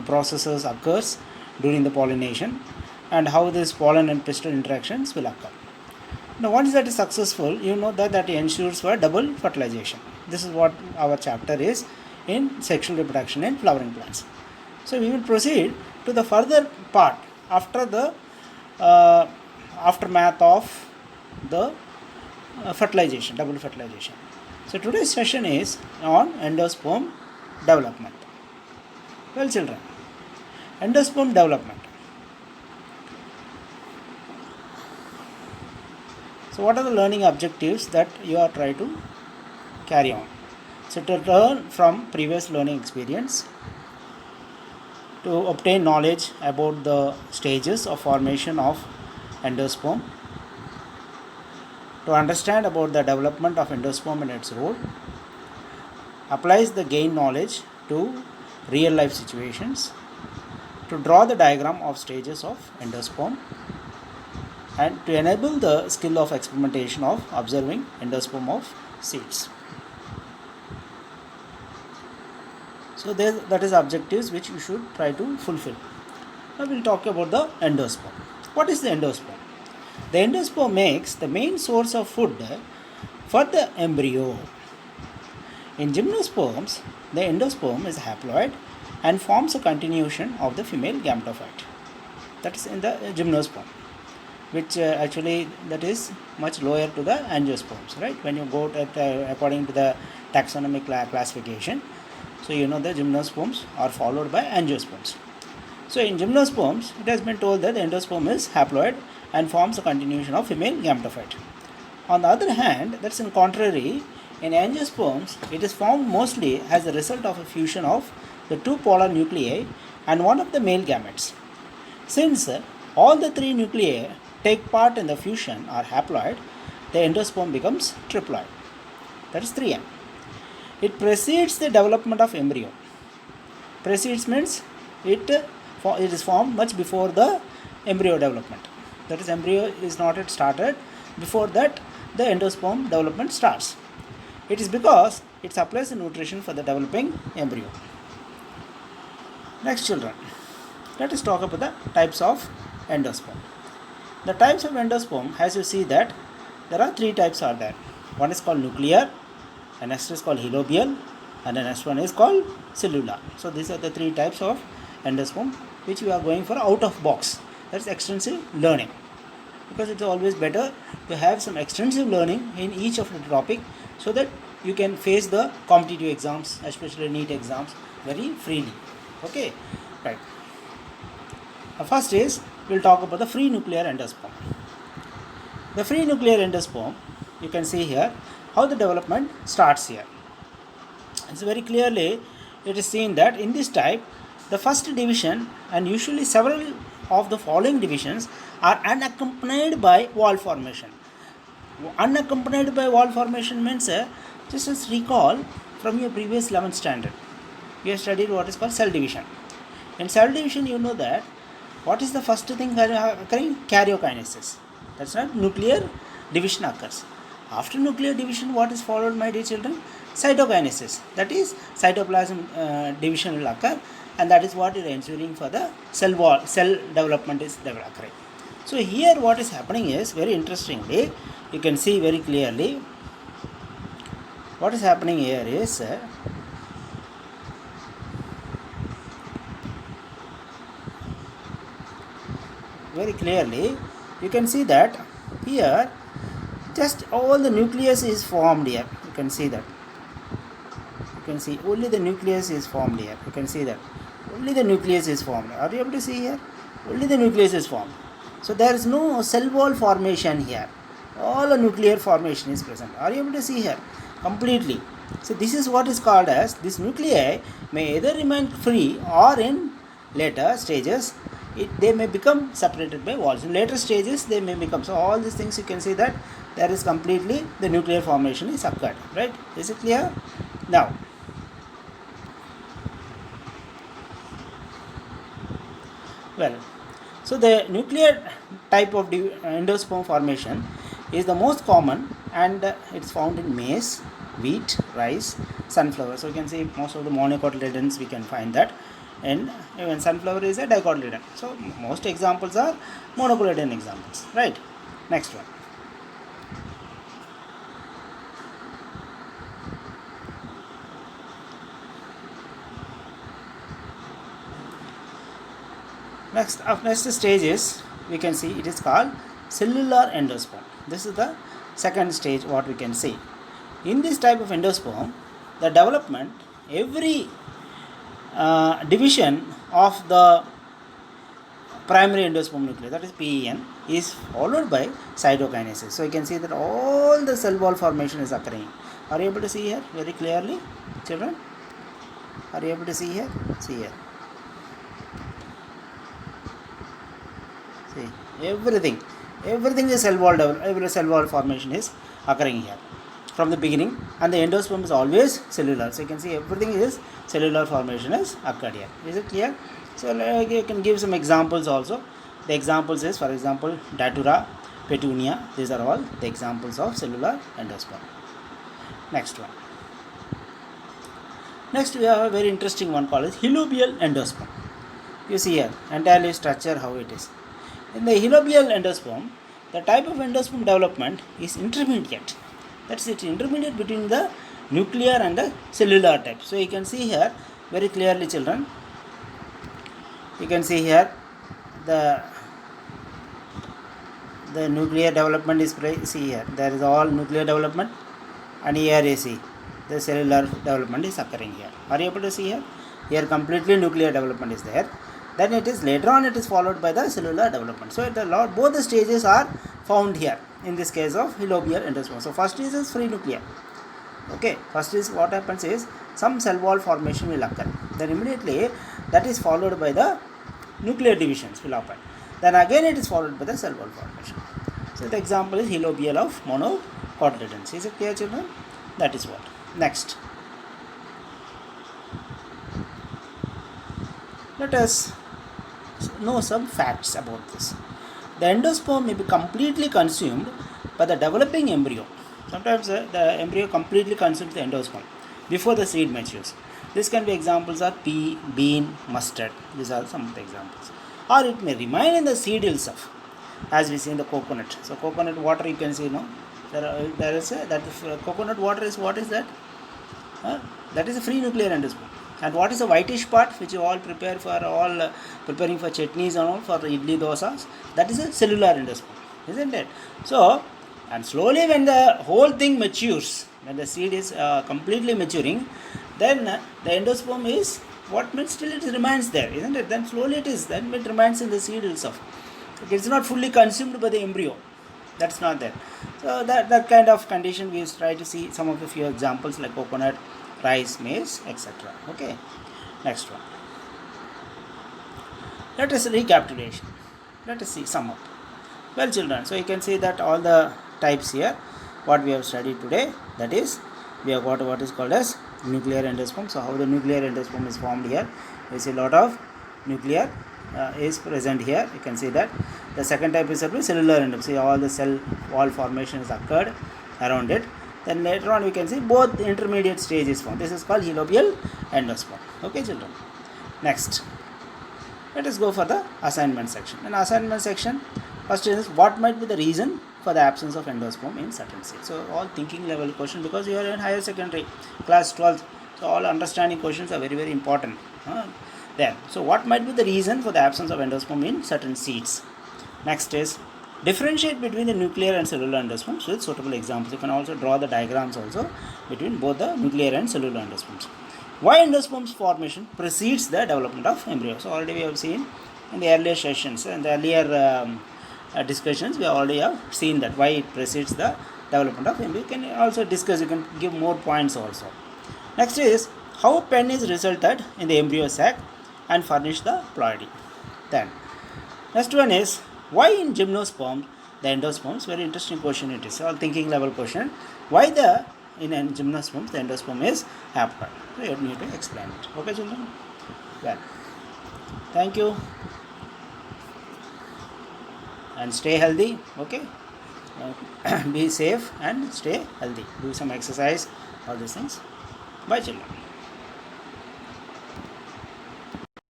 processes occurs during the pollination, and how this pollen and pistil interactions will occur. Now once that is successful, you know that ensures for double fertilization. This is what our chapter is in sexual reproduction in flowering plants. So we will proceed to the further part after the aftermath of the fertilization, double fertilization. So today's session is on endosperm development. Well children, endosperm development. So what are the learning objectives that you are trying to carry on? So to learn from previous learning experience, to obtain knowledge about the stages of formation of endosperm, to understand about the development of endosperm and its role, applies the gained knowledge to real life situations, to draw the diagram of stages of endosperm, and to enable the skill of experimentation of observing endosperm of seeds. So that is objectives which you should try to fulfill. Now we will talk about the endosperm. What is the endosperm? The endosperm makes the main source of food for the embryo. In gymnosperms, the endosperm is haploid and forms a continuation of the female gametophyte. That is in the gymnosperm, which actually that is much lower to the angiosperms, right? When you go to, according to the taxonomic classification, so you know the gymnosperms are followed by angiosperms. So in gymnosperms, it has been told that the endosperm is haploid and forms a continuation of female gametophyte. On the other hand, that's in contrary, in angiosperms, it is formed mostly as a result of a fusion of the two polar nuclei and one of the male gametes. Since all the three nuclei take part in the fusion or haploid, the endosperm becomes triploid. That is 3M. It precedes the development of embryo. Precedes means it is formed much before the embryo development. That is, embryo is not yet started. Before that, the endosperm development starts. It is because it supplies the nutrition for the developing embryo. Next children, let us talk about the types of endosperm. The types of endosperm, as you see that there are 3 types are there. One is called nuclear, the next is called Helobial, and the next one is called cellular. So these are the 3 types of endosperm which we are going for out of box. That is extensive learning, because it is always better to have some extensive learning in each of the topic, so that you can face the competitive exams, especially NEET exams, very freely. Okay, right. First is, we will talk about the free nuclear endosperm. The free nuclear endosperm, you can see here how the development starts here. It's very clearly, it is seen that in this type, the first division and usually several of the following divisions are unaccompanied by wall formation. Unaccompanied by wall formation means, just as recall from your previous 11th standard, you have studied what is called cell division. In cell division, you know that what is the first thing occurring? Karyokinesis. That's not nuclear division occurs. After nuclear division, what is followed, my dear children? Cytokinesis. That is, cytoplasm division will occur, and that is what is ensuring for the cell development is occurring. So here what is happening is, very interestingly, you can see very clearly what is happening here is very clearly you can see that here just all the nucleus is formed here. You can see that. You can see only the nucleus is formed here. You can see that only the nucleus is formed. Are you able to see here? Only the nucleus is formed. So there is no cell wall formation here. All the nuclear formation is present. Are you able to see here? Completely. So this is what is called as, this nuclei may either remain free or in later stages they may become separated by walls. In later stages they may become. So all these things you can see that there is completely the nuclear formation is occurred. Right? Is it clear? Now, well, so the nuclear type of endosperm formation is the most common, and it's found in maize, wheat, rice, sunflower. So you can see most of the monocotyledons we can find that and even sunflower is a dicotyledon. So most examples are monocotyledon examples, right? Next one. Next stage is, we can see it is called cellular endosperm. This is the second stage what we can see. In this type of endosperm, the development, every division of the primary endosperm nucleus, that is PEN, is followed by cytokinesis. So you can see that all the cell wall formation is occurring. Are you able to see here very clearly, children? Are you able to see here? See here. See, everything is cell wall development. Every cell wall formation is occurring here from the beginning, and the endosperm is always cellular. So you can see everything is cellular formation is occurred here. Is it clear? So you can give some examples also. The examples is, for example, Datura, Petunia. These are all the examples of cellular endosperm. Next one. Next we have a very interesting one called as Helobial endosperm. You see here, entirely structure how it is. In the Helobial endosperm, the type of endosperm development is intermediate. That's it, intermediate between the nuclear and the cellular type. So you can see here very clearly, children. You can see here the nuclear development is, see here, there is all nuclear development, and here you see the cellular development is occurring here. Are you able to see here? Here completely nuclear development is there. Then it is later on it is followed by the cellular development. So both the stages are found here in this case of Helobial endosperm. So first is free nuclear. Okay, first is what happens is some cell wall formation will occur. Then immediately that is followed by the nuclear divisions will happen. Then again it is followed by the cell wall formation. So the example is Helobial of monocotyledons. Is it clear, children? That is what. Next. Let us know some facts about this. The endosperm may be completely consumed by the developing embryo. Sometimes the embryo completely consumes the endosperm before the seed matures. This can be examples of pea, bean, mustard. These are some of the examples. Or it may remain in the seed itself, as we see in the coconut. So coconut water you can see, no? There is coconut water is, what is that? That is a free nuclear endosperm. And what is the whitish part which you all prepare for preparing for chutneys and all, for the idli dosas? That is a cellular endosperm, isn't it? So, and slowly when the whole thing matures, when the seed is completely maturing, then the endosperm is what means still it remains there, isn't it? Then slowly then it remains in the seed itself. Okay, it's not fully consumed by the embryo. That's not there. So that kind of condition we try to see some of the few examples like coconut, rice, maize, etc. Okay, next one. Let us recapitulation. Let us see sum up. Well, children, so you can see that all the types here what we have studied today, that is we have got what is called as nuclear endosperm. So how the nuclear endosperm is formed here, you see a lot of nuclear is present here. You can see that. The second type is cellular endosperm. See all the cell wall formation is occurred around it. Then later on we can see both the intermediate stages formed. This is called Helobial endosperm. Okay, children. Next, let us go for the assignment section. In assignment section, first is what might be the reason for the absence of endosperm in certain seeds. So all thinking level question, because you are in higher secondary class 12th. So all understanding questions are very, very important. There. So what might be the reason for the absence of endosperm in certain seeds? Next is differentiate between the nuclear and cellular endosperms with suitable examples. You can also draw the diagrams also between both the nuclear and cellular endosperms. Why endosperms formation precedes the development of embryo? So already we have seen in the earlier sessions and the earlier discussions, we already have seen that why it precedes the development of embryo. You can also discuss, you can give more points also. Next is how pen is resulted in the embryo sac and furnish the ploidy. Then next one is why in gymnosperm the endosperms, very interesting question it is, all thinking level question. Why in gymnosperms the endosperm is haploid? So you need to explain it. Okay, children? Well, thank you and stay healthy. Okay, be safe and stay healthy. Do some exercise, all these things. Bye, children.